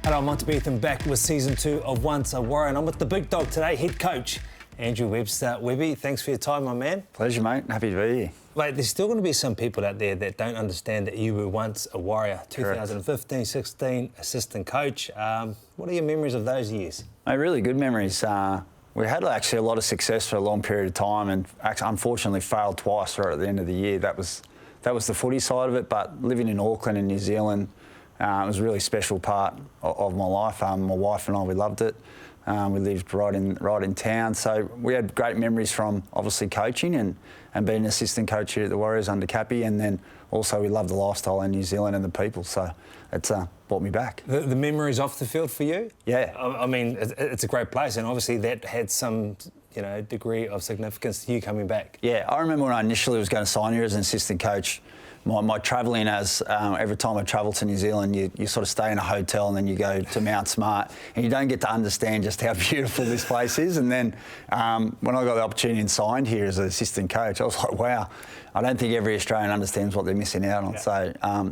Hello, I'm Monty Beetham back with season 2 of Once a Warrior, and I'm with the big dog today, head coach Andrew Webster. Webby, thanks for your time, my man. Pleasure, mate. Happy to be here. Mate, there's still going to be some people out there that don't understand that you were once a Warrior. 2015, 16, assistant coach. What are your memories of those years? Mate, really good memories. We had actually a lot of success for a long period of time, and actually, unfortunately failed twice right at the end of the year. That was the footy side of it, but living in Auckland in New Zealand, it was a really special part of my life. My wife and I, we loved it. We lived right in town, so we had great memories from obviously coaching and being an assistant coach here at the Warriors under Cappy, and then also we loved the lifestyle in New Zealand and the people, so it's brought me back. The memories off the field for you? Yeah. I mean, it's a great place, and obviously that had some degree of significance to you coming back. Yeah, I remember when I initially was going to sign here as an assistant coach, my travelling every time I travel to New Zealand, you sort of stay in a hotel and then you go to Mount Smart and you don't get to understand just how beautiful this place is. And then when I got the opportunity and signed here as an assistant coach, I was like, wow, I don't think every Australian understands what they're missing out on.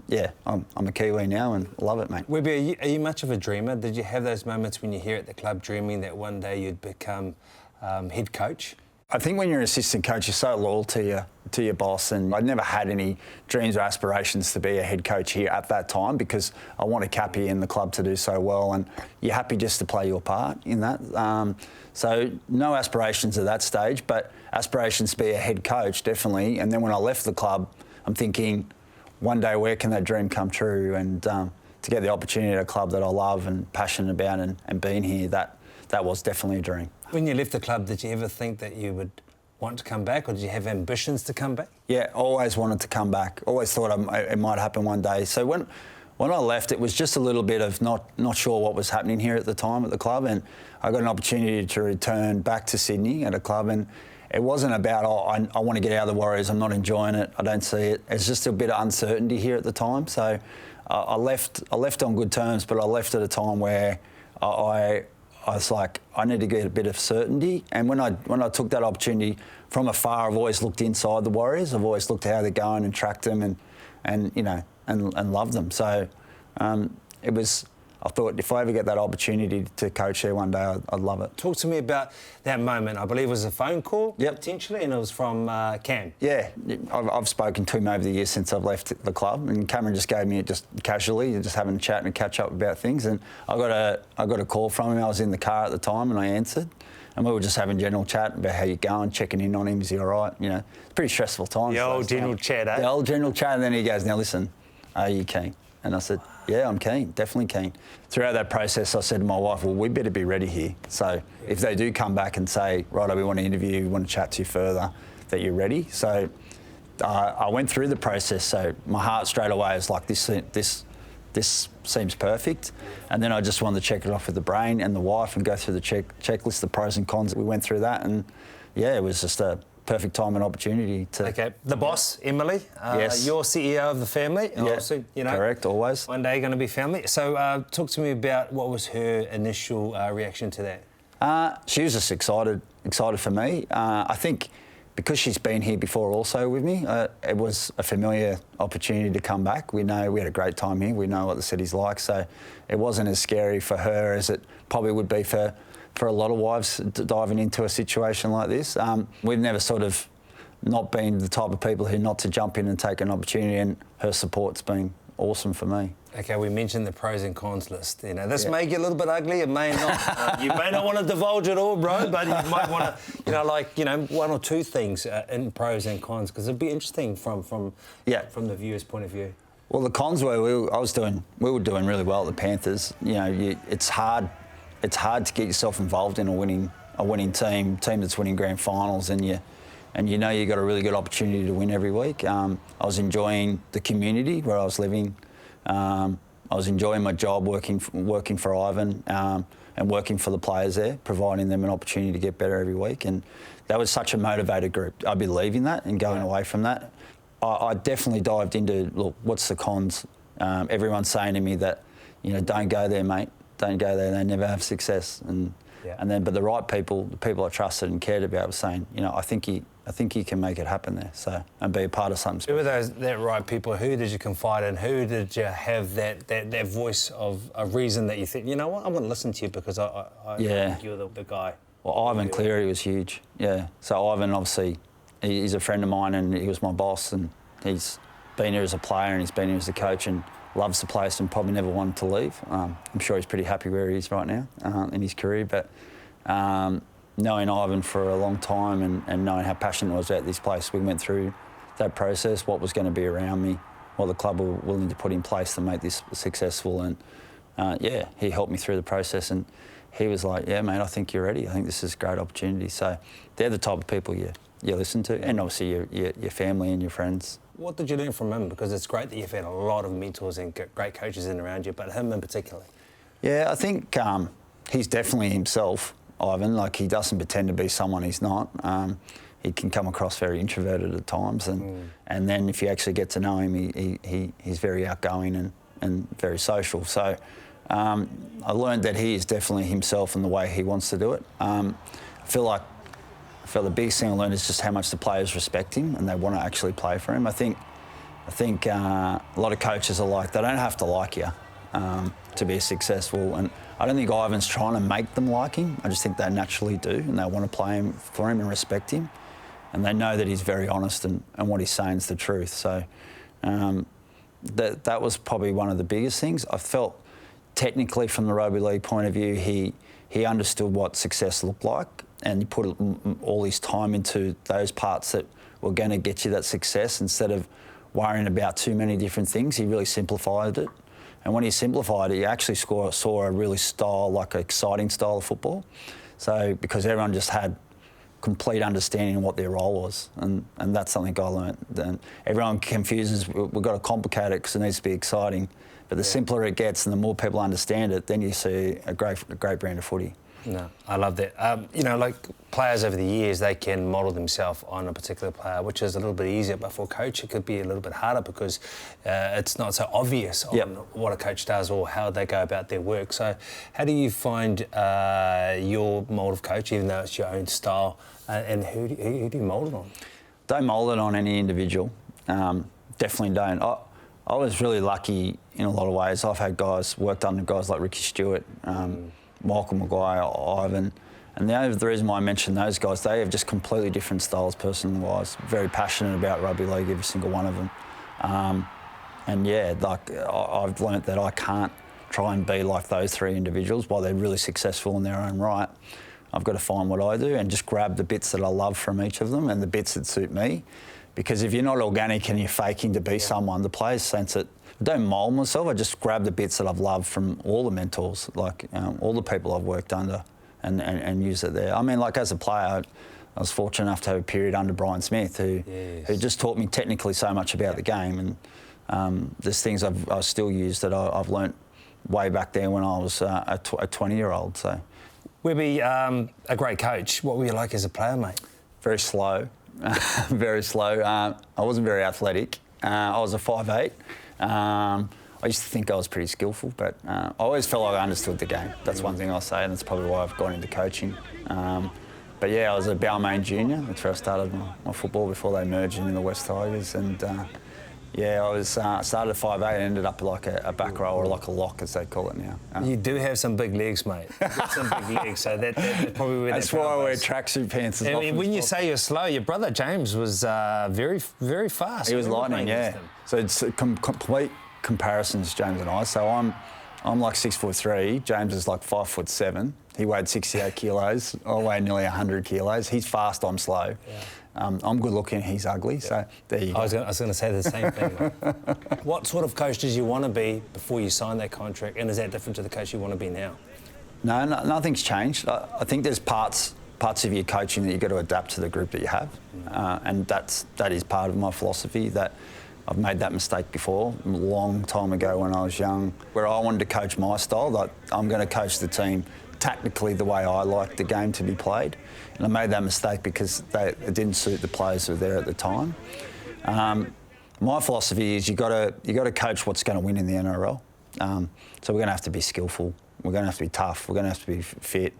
Yeah. So, I'm a Kiwi now and love it, mate. Webby, are you much of a dreamer? Did you have those moments when you're here at the club dreaming that one day you'd become head coach? I think when you're an assistant coach, you're so loyal to your boss, and I'd never had any dreams or aspirations to be a head coach here at that time because I wanted Cappy and the club to do so well, and you're happy just to play your part in that. So no aspirations at that stage, but aspirations to be a head coach, definitely. And then when I left the club, I'm thinking, one day where can that dream come true? And to get the opportunity at a club that I love and passionate about and being here, that was definitely a dream. When you left the club, did you ever think that you would want to come back, or did you have ambitions to come back? Yeah, always wanted to come back. Always thought it might happen one day. So when I left, it was just a little bit of not sure what was happening here at the time at the club, and I got an opportunity to return back to Sydney at a club, and it wasn't about, I want to get out of the Warriors, I'm not enjoying it, I don't see it. It's just a bit of uncertainty here at the time. So I left on good terms, but I left at a time where I was like, I need to get a bit of certainty. And when I took that opportunity from afar, I've always looked inside the Warriors. I've always looked at how they're going and tracked them and loved them. So I thought if I ever get that opportunity to coach there one day, I'd love it. Talk to me about that moment. I believe it was a phone call, potentially, and it was from Cam. Yeah, I've spoken to him over the years since I've left the club, and Cameron just gave me it just casually, just having a chat and catch up about things. And I got a call from him. I was in the car at the time, and I answered. And we were just having general chat about how you're going, checking in on him, is he all right? You know, it's a pretty stressful time. The old general chat, eh? The old general chat, and then he goes, now listen, are you keen? And I said, yeah, I'm keen, definitely keen. Throughout that process, I said to my wife, well, we better be ready here. So if they do come back and say, righto, we want to interview you, we want to chat to you further, that you're ready. So I went through the process. So my heart straight away is like, this seems perfect. And then I just wanted to check it off with the brain and the wife and go through the checklist, the pros and cons. We went through that, and yeah, it was just a perfect time and opportunity to... Okay, the boss, Emily, yes. You're CEO of the family. Yeah, also, correct, always. One day going to be family. So talk to me about what was her initial reaction to that. She was just excited for me. I think because she's been here before also with me, it was a familiar opportunity to come back. We know we had a great time here. We know what the city's like, so it wasn't as scary for her as it probably would be for a lot of wives diving into a situation like this. We've never sort of not been the type of people who not to jump in and take an opportunity, and her support's been awesome for me. Okay, we mentioned the pros and cons list. This may get a little bit ugly, it may not. You may not want to divulge it all, bro, but you might want to, one or two things in pros and cons, because it'd be interesting from the viewer's point of view. Well, the cons were we were doing really well at the Panthers. It's hard to get yourself involved in a winning team that's winning grand finals, and you got a really good opportunity to win every week. I was enjoying the community where I was living. I was enjoying my job working for Ivan and working for the players there, providing them an opportunity to get better every week. And that was such a motivated group. I'd be leaving that and going away from that. I definitely dived into, look, what's the cons? Everyone's saying to me that, don't go there, mate. Don't go there. They never have success. And Yeah. And then, but the right people, the people I trusted and cared about, were saying, you know, I think you can make it happen there. So, and be a part of something Who special. were that right people? Who did you confide in? Who did you have that voice of a reason that you think, you know what, I want to listen to you because I think you're the guy? Well, Ivan Cleary was huge, yeah. So Ivan, obviously, he's a friend of mine and he was my boss, and he's been here as a player and he's been here as a coach and loves the place and probably never wanted to leave. I'm sure he's pretty happy where he is right now in his career. But knowing Ivan for a long time and knowing how passionate I was about this place, we went through that process, what was going to be around me, what the club were willing to put in place to make this successful. And he helped me through the process, and he was like, yeah, mate, I think you're ready. I think this is a great opportunity. So they're the type of people you listen to, and obviously your family and your friends. What did you learn from him? Because it's great that you've had a lot of mentors and great coaches in around you, but him in particular. Yeah, I think he's definitely himself, Ivan. Like, he doesn't pretend to be someone he's not. He can come across very introverted at times, and then if you actually get to know him, he's very outgoing and very social. So I learned that he is definitely himself in the way he wants to do it. I feel the biggest thing I learned is just how much the players respect him and they want to actually play for him. I think a lot of coaches are like, they don't have to like you to be successful, and I don't think Ivan's trying to make them like him. I just think they naturally do, and they want to play for him and respect him, and they know that he's very honest and what he's saying is the truth. So that was probably one of the biggest things. I felt technically, from the rugby league point of view, he understood what success looked like, and he put all his time into those parts that were going to get you that success. Instead of worrying about too many different things, he really simplified it. And when he simplified it, you actually saw a really exciting style of football. So, because everyone just had complete understanding of what their role was, and that's something I learned. And everyone confuses, we've got to complicate it because it needs to be exciting. But the simpler it gets and the more people understand it, then you see a great brand of footy. No, I love that. Like players over the years, they can model themselves on a particular player, which is a little bit easier. But for a coach, it could be a little bit harder because it's not so obvious on what a coach does or how they go about their work. So how do you find your mould of coach, even though it's your own style, and who do you mould it on? Don't mould it on any individual. Definitely don't. I was really lucky in a lot of ways. I've had worked under guys like Ricky Stewart, Michael Maguire, Ivan, and the reason why I mention those guys, they have just completely different styles person-wise, very passionate about rugby league, every single one of them. I've learnt that I can't try and be like those three individuals while they're really successful in their own right. I've got to find what I do and just grab the bits that I love from each of them and the bits that suit me. Because if you're not organic and you're faking to be someone, the players sense it. I don't mould myself, I just grab the bits that I've loved from all the mentors, like all the people I've worked under and use it there. I mean, like as a player, I was fortunate enough to have a period under Brian Smith who just taught me technically so much about the game, and there's things I've still used that I've learnt way back there when I was a 20-year-old. So, Webby, a great coach. What were you like as a player, mate? Very slow. Very slow. I wasn't very athletic. I was a 5'8". I used to think I was pretty skillful, but I always felt like I understood the game. That's one thing I'll say, and that's probably why I've gone into coaching. But yeah, I was a Balmain junior. That's where I started my football before they merged into the West Tigers. And I started at 5'8", and ended up like a back row or like a lock, as they call it now. You do have some big legs, mate. You've got some big legs, so that's probably where that's why I wear tracksuit pants. I mean, when you say you're slow, your brother James was very, very fast. He was lightning, yeah. So it's complete comparisons, James and I. So I'm like 6'3". James is like 5'7". He weighed 68 kilos. I weigh nearly 100 kilos. He's fast, I'm slow. Yeah. I'm good looking, he's ugly, so there you go. I was going to say the same thing. What sort of coach did you want to be before you signed that contract, and is that different to the coach you want to be now? No, nothing's changed. I think there's parts of your coaching that you've got to adapt to the group that you have, and that is part of my philosophy. That I've made that mistake before, a long time ago when I was young, where I wanted to coach my style, that I'm going to coach the team tactically the way I like the game to be played. And I made that mistake because it didn't suit the players who were there at the time. My philosophy is you got to coach what's going to win in the NRL. So we're going to have to be skillful. We're going to have to be tough. We're going to have to be fit.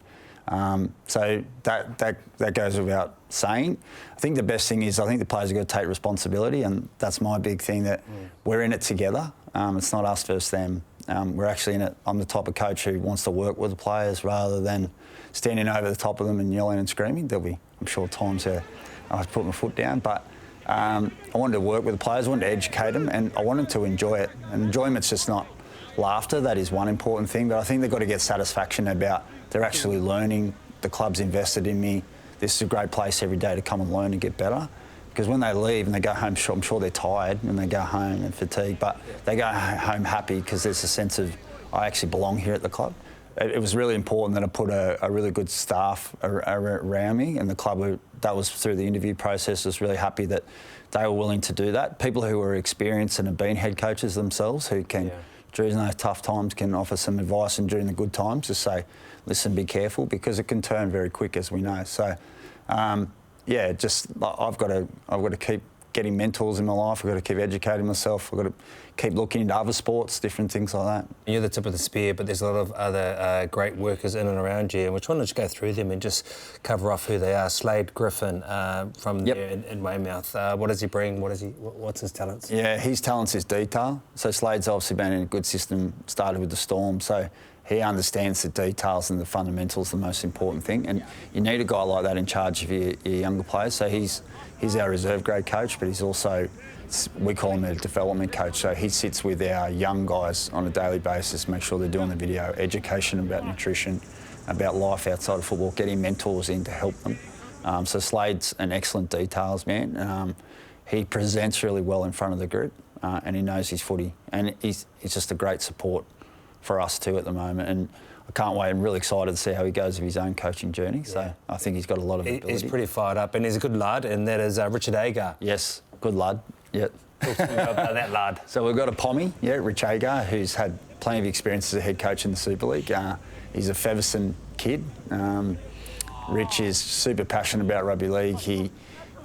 So that goes without saying. I think the best thing is I think the players have got to take responsibility, and that's my big thing, that we're in it together. It's not us versus them. We're actually in it. I'm the type of coach who wants to work with the players rather than standing over the top of them and yelling and screaming. There'll be, I'm sure, times where I have to put my foot down, but I wanted to work with the players, I wanted to educate them, and I want them to enjoy it. And enjoyment's just not laughter. That is one important thing, but I think they've got to get satisfaction about they're actually learning, the club's invested in me, this is a great place every day to come and learn and get better. Because when they leave and they go home, I'm sure they're tired when they go home and fatigued, but they go home happy because there's a sense of, I actually belong here at the club. It was really important that I put a really good staff around me, and the club, that was through the interview process, was really happy that they were willing to do that. People who are experienced and have been head coaches themselves, who can, during those tough times, can offer some advice, and during the good times just say, listen, be careful, because it can turn very quick, as we know. So, just I've got to keep getting mentors in my life. I've got to keep educating myself. I've got to keep looking into other sports, different things like that. You're the tip of the spear, but there's a lot of other great workers in and around you, and we're trying to just go through them and just cover off who they are. Slade Griffin from there in Weymouth. What does he bring? What's his talents? Yeah, his talents is detail. So Slade's obviously been in a good system, started with the Storm, so he understands the details and the fundamentals, the most important thing. And you need a guy like that in charge of your younger players. So he's our reserve grade coach, but he's also, we call him a development coach. So he sits with our young guys on a daily basis, make sure they're doing the video, education about nutrition, about life outside of football, getting mentors in to help them. So Slade's an excellent details man. He presents really well in front of the group, and he knows his footy. And he's just a great support for us too at the moment, and I can't wait. I'm really excited to see how he goes with his own coaching journey. So I think he's got a lot of ability. He's pretty fired up, and he's a good lad, and that is Richard Agar. Yes, good lad. Yeah. Talk to me about that lad. So we've got a Pommy, Rich Agar, who's had plenty of experience as a head coach in the Super League. He's a Feverson kid. Rich is super passionate about rugby league.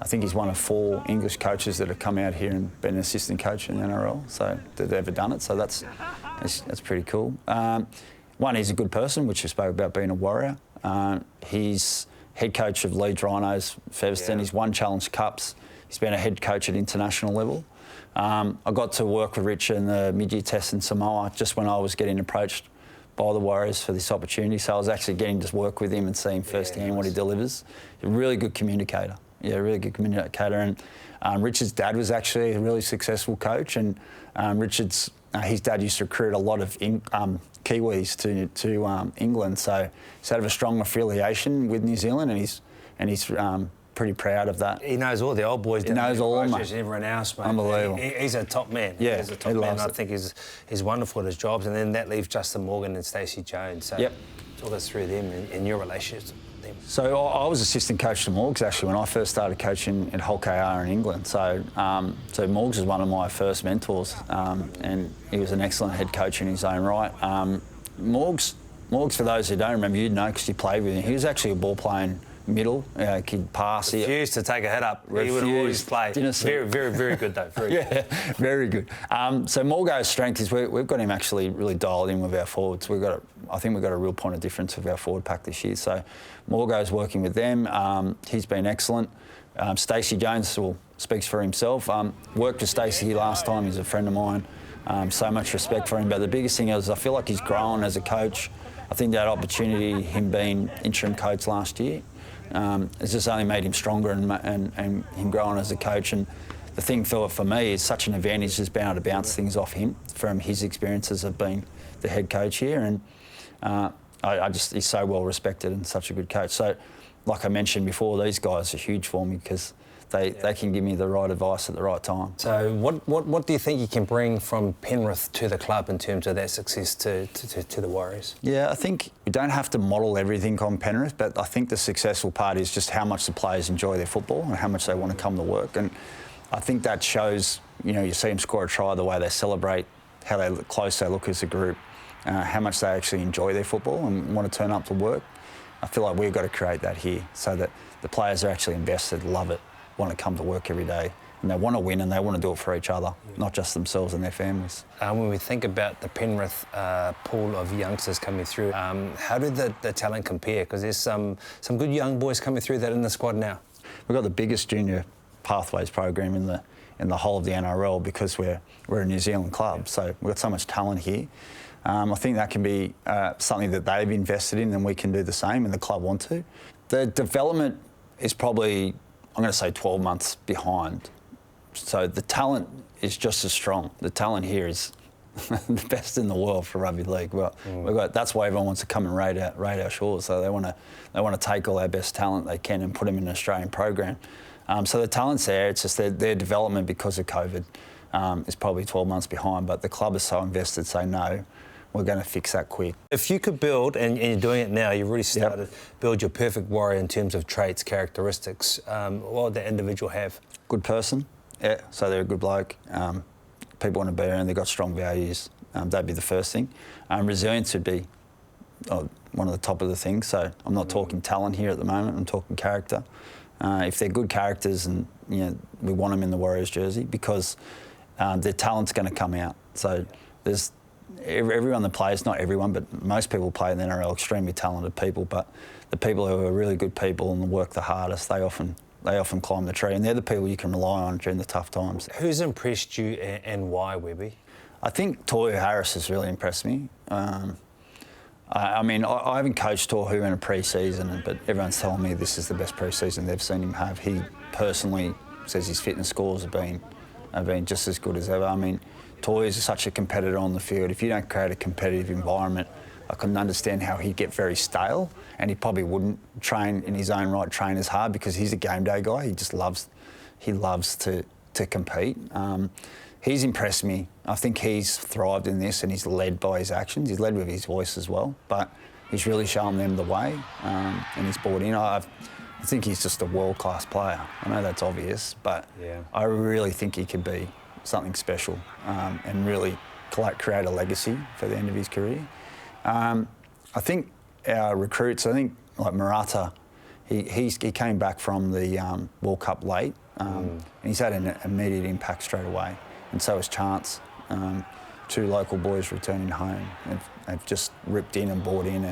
I think he's one of 4 English coaches that have come out here and been an assistant coach in the NRL, so they've ever done it. So that's pretty cool. One, he's a good person, which we spoke about being a warrior. He's head coach of Leeds Rhinos, Feverson. Yeah. He's won Challenge Cups. He's been a head coach at international level. I got to work with Rich in the mid-year test in Samoa just when I was getting approached by the Warriors for this opportunity. So I was actually getting to work with him and seeing firsthand what he delivers. A really good communicator. Yeah, a really good communicator. And Richard's dad was actually a really successful coach, and his dad used to recruit a lot of Kiwis to England, so he's had a strong affiliation with New Zealand, and he's pretty proud of that. He knows all the old boys. He knows all of them. Everyone else, mate. Unbelievable. He's a top man. Yeah, he's a top man. I think he's wonderful at his jobs, and then that leaves Justin Morgan and Stacey Jones. So talk us through them and your relationships. So I was assistant coach to Morgs actually when I first started coaching at Hull KR in England. So Morgs was one of my first mentors, and he was an excellent head coach in his own right. Morgs, for those who don't remember, you'd know because you played with him. He was actually a ball playing middle, kid pass. Refused to take a head up. He would always play. Very, very, very good though. Very good. Very good. So Morgo's strength is we've got him actually really dialed in with our forwards. I think we've got a real point of difference with our forward pack this year. So Morgo's working with them. He's been excellent. Stacey Jones speaks for himself. Worked with Stacey last time. He's a friend of mine. So much respect for him. But the biggest thing is I feel like he's grown as a coach. I think that opportunity, him being interim coach last year, it's just only made him stronger and him growing as a coach. And the thing for me is such an advantage just being able to bounce things off him from his experiences of being the head coach here. And he's so well respected and such a good coach. So, like I mentioned before, these guys are huge for me because they can give me the right advice at the right time. So what do you think you can bring from Penrith to the club in terms of that success to the Warriors? Yeah, I think we don't have to model everything on Penrith, but I think the successful part is just how much the players enjoy their football and how much they want to come to work. And I think that shows, you see them score a try, the way they celebrate, how close they look as a group, how much they actually enjoy their football and want to turn up to work. I feel like we've got to create that here so that the players are actually invested, love it, want to come to work every day and they want to win and they want to do it for each other, not just themselves and their families. When we think about the Penrith pool of youngsters coming through, how do the talent compare? Because there's some good young boys coming through that are in the squad now. We've got the biggest junior pathways program in the whole of the NRL because we're a New Zealand club, so we've got so much talent here. I think that can be something that they've invested in and we can do the same and the club want to. The development is probably, I'm going to say 12 months behind. So the talent is just as strong. The talent here is the best in the world for rugby league. Well, that's why everyone wants to come and raid our shores. So they want to take all our best talent they can and put them in an Australian program. So the talent's there. It's just their development because of COVID is probably 12 months behind. But the club is so invested, say no, we're going to fix that quick. If you could build, and you're doing it now, you've already started, build your perfect warrior in terms of traits, characteristics, what would the individual have? Good person, yeah, so they're a good bloke. People want to be around, they've got strong values. That'd be the first thing. Resilience would be one of the top of the things. So I'm not talking talent here at the moment, I'm talking character. If they're good characters and we want them in the Warriors jersey because their talent's going to come out. So there's everyone that plays, not everyone, but most people play in the NRL, extremely talented people, but the people who are really good people and work the hardest, they often climb the tree, and they're the people you can rely on during the tough times. Who's impressed you and why, Webby? I think Tohu Harris has really impressed me. I mean, I haven't coached Tohu in a pre-season, but everyone's telling me this is the best pre-season they've seen him have. He personally says his fitness scores have been just as good as ever. I mean, Toy is such a competitor on the field. If you don't create a competitive environment, I couldn't understand how he'd get very stale, and he probably wouldn't train in his own right, train as hard because he's a game day guy. He just loves to compete. He's impressed me. I think he's thrived in this and he's led by his actions. He's led with his voice as well, but he's really shown them the way and he's bought in. I think he's just a world-class player. I know that's obvious, but I really think he could be something special and really create a legacy for the end of his career. I think our recruits, like Murata, he came back from the World Cup late and he's had an immediate impact straight away. And so has Chance. Two local boys returning home. They've just ripped in and bought in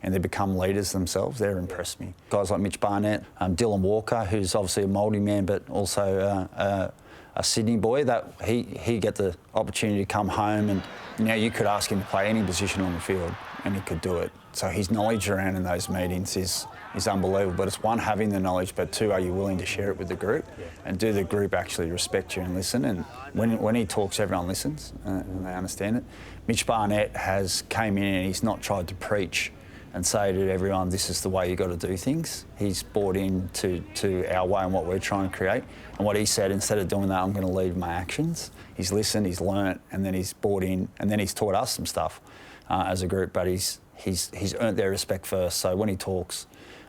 and they become leaders themselves. They're impressed me. Guys like Mitch Barnett, Dylan Walker, who's obviously a Māori man but also a Sydney boy, that he get the opportunity to come home and you could ask him to play any position on the field and he could do it. So his knowledge around in those meetings is unbelievable. But it's one, having the knowledge, but two, are you willing to share it with the group? And do the group actually respect you and listen? And when he talks, everyone listens and they understand it. Mitch Barnett came in and he's not tried to preach and say to everyone, this is the way you got to do things. He's bought into our way and what we're trying to create. And what he said, instead of doing that, I'm going to lead my actions. He's listened, he's learnt, and then he's bought in, and then he's taught us some stuff as a group. But he's earned their respect first. So when he talks,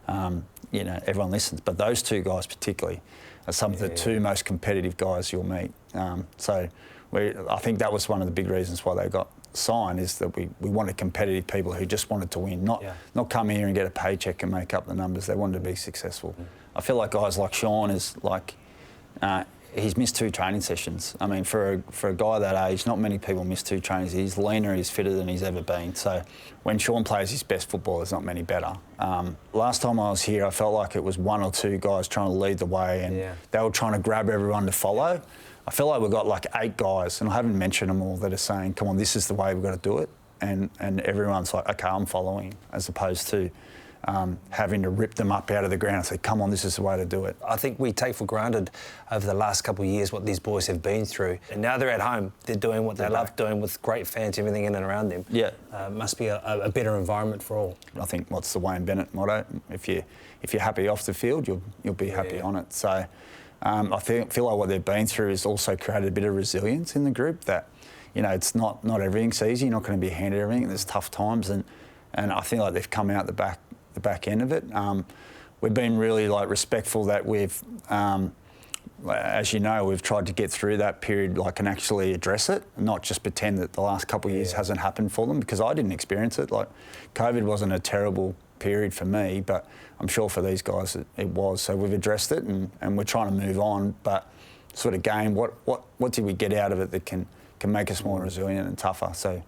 everyone listens. But those two guys particularly are some of the two most competitive guys you'll meet. I think that was one of the big reasons why they got signed, is that we wanted competitive people who just wanted to win, not come here and get a paycheck and make up the numbers. They wanted to be successful. I feel like guys like Sean is like, he's missed 2 training sessions. I mean, for a guy that age, not many people miss 2 trainings. He's leaner, he's fitter than he's ever been. So when Sean plays his best football, there's not many better. Last time I was here, I felt like it was 1 or 2 guys trying to lead the way and they were trying to grab everyone to follow. I feel like we've got like 8 guys, and I haven't mentioned them all, that are saying, come on, this is the way we've got to do it. And everyone's like, okay, I'm following, as opposed to having to rip them up out of the ground and say, come on, this is the way to do it. I think we take for granted over the last couple of years what these boys have been through. And now they're at home, they're doing what they love doing with great fans, everything in and around them. Must be a better environment for all. I think what's the Wayne Bennett motto? If you're happy off the field, you'll be happy on it. So I feel like what they've been through has also created a bit of resilience in the group, that it's not everything's easy. You're not going to be handed everything. There's tough times, and I feel like they've come out the back end of it. We've been really respectful that we've, as you know, we've tried to get through that period and actually address it, and not just pretend that the last couple of years hasn't happened for them, because I didn't experience it. COVID wasn't a terrible period for me, but I'm sure for these guys it was. So we've addressed it and we're trying to move on, but sort of game. What did we get out of it that can make us more resilient and tougher? So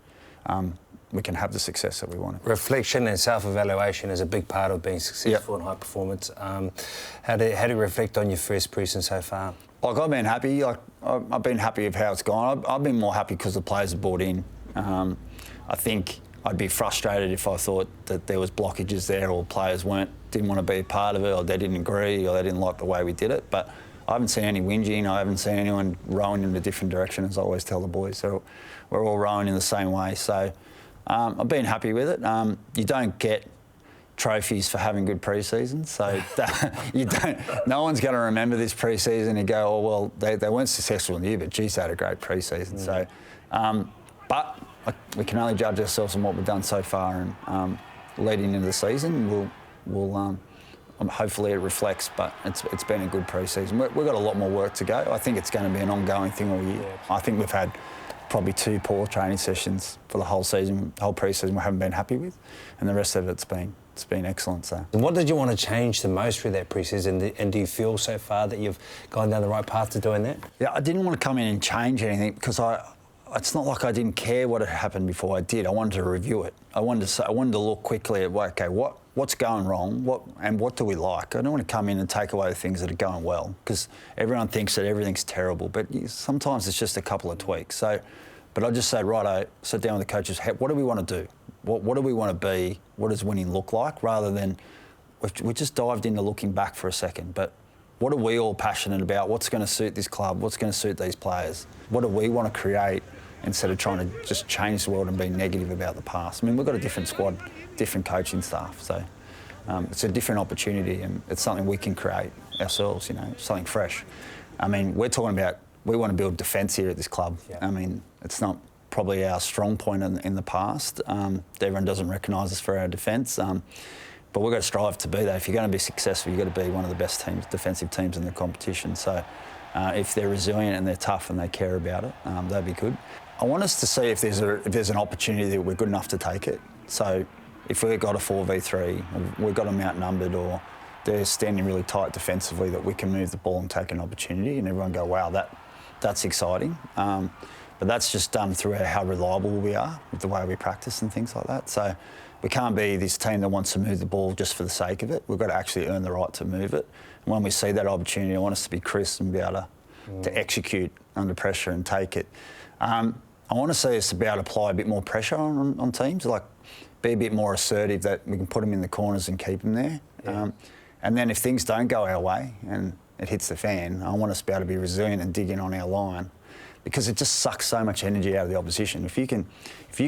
we can have the success that we want. Reflection and self-evaluation is a big part of being successful in high performance. How do you reflect on your first preseason so far? Like, I've been happy. Like, I've been happy with how it's gone. I've been more happy because the players have bought in. I think I'd be frustrated if I thought that there was blockages there or players didn't want to be a part of it, or they didn't agree, or they didn't like the way we did it. But I haven't seen any whinging. I haven't seen anyone rowing in a different direction, as I always tell the boys. So we're all rowing in the same way. So I've been happy with it. You don't get trophies for having good pre-seasons, so you don't. No one's going to remember this pre-season and go, "Oh well, they weren't successful in the year, but geez, they had a great pre-season." So, but we can only judge ourselves on what we've done so far, and leading into the season, we'll hopefully it reflects. But it's been a good pre-season. We've got a lot more work to go. I think it's going to be an ongoing thing all year. I think we've had probably 2 poor training sessions for the whole season, whole pre-season we haven't been happy with, and the rest of it's been excellent. So. And what did you want to change the most through that pre-season, and do you feel so far that you've gone down the right path to doing that? Yeah, I didn't want to come in and change anything because it's not like I didn't care what had happened before I did. I wanted to review it. I wanted to look quickly at, okay, what's going wrong, what do we like? I don't want to come in and take away the things that are going well, because everyone thinks that everything's terrible, but sometimes it's just a couple of tweaks. So, but I just say, righto, sit down with the coaches, what do we want to do? What do we want to be? What does winning look like? Rather than, we just dived into looking back for a second, but what are we all passionate about? What's going to suit this club? What's going to suit these players? What do we want to create, instead of trying to just change the world and be negative about the past? I mean, we've got a different squad, different coaching staff, so it's a different opportunity, and it's something we can create ourselves, something fresh. I mean, we're talking about, we want to build defence here at this club. Yeah. I mean, it's not probably our strong point in the past. Everyone doesn't recognise us for our defence, but we've got to strive to be that. If you're going to be successful, you've got to be one of the best defensive teams in the competition. So if they're resilient and they're tough and they care about it, that'd be good. I want us to see if there's an opportunity that we're good enough to take it. So if we've got a 4v3, we've got them outnumbered, or they're standing really tight defensively, that we can move the ball and take an opportunity, and everyone go, wow, that's exciting. But that's just done through how reliable we are with the way we practice and things like that. So we can't be this team that wants to move the ball just for the sake of it. We've got to actually earn the right to move it. And when we see that opportunity, I want us to be crisp and be able to execute under pressure and take it. I want to see us be able to apply a bit more pressure on teams, like be a bit more assertive, that we can put them in the corners and keep them there. Yeah. And then if things don't go our way and it hits the fan, I want us to be able to be resilient and dig in on our line, because it just sucks so much energy out of the opposition. If you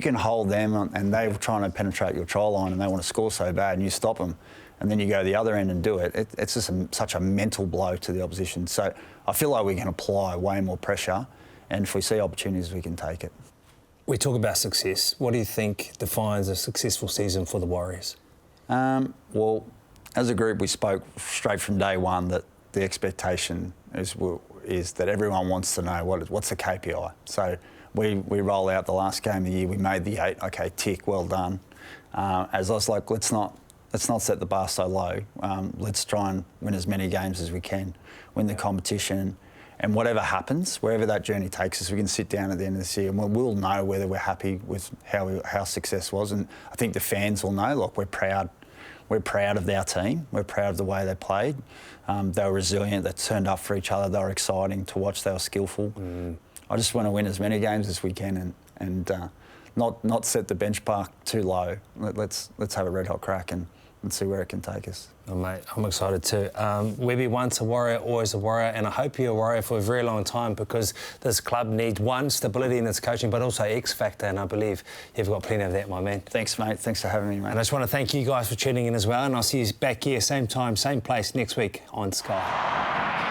can hold them and they're trying to penetrate your try line and they want to score so bad and you stop them, and then you go the other end and do it, it's just such a mental blow to the opposition. So I feel like we can apply way more pressure, and if we see opportunities, we can take it. We talk about success. What do you think defines a successful season for the Warriors? Well, as a group, we spoke straight from day one that the expectation is that everyone wants to know what's the KPI. So we roll out the last game of the year, we made the 8, okay, tick, well done. As I was like, let's not set the bar so low. Let's try and win as many games as we can, win the competition, and whatever happens, wherever that journey takes us, we can sit down at the end of this year and we'll know whether we're happy with how success was. And I think the fans will know, look, we're proud. We're proud of our team. We're proud of the way they played. They were resilient. They turned up for each other. They were exciting to watch. They were skillful. I just want to win as many games as we can and not set the benchmark too low. Let's have a red hot crack and see where it can take us. Oh, mate, I'm excited too. Webby, once a Warrior, always a Warrior, and I hope you're a Warrior for a very long time, because this club needs, one, stability in its coaching, but also X factor, and I believe you've got plenty of that, my man. Thanks, mate. Thanks for having me, mate. And I just want to thank you guys for tuning in as well, and I'll see you back here, same time, same place next week on Sky.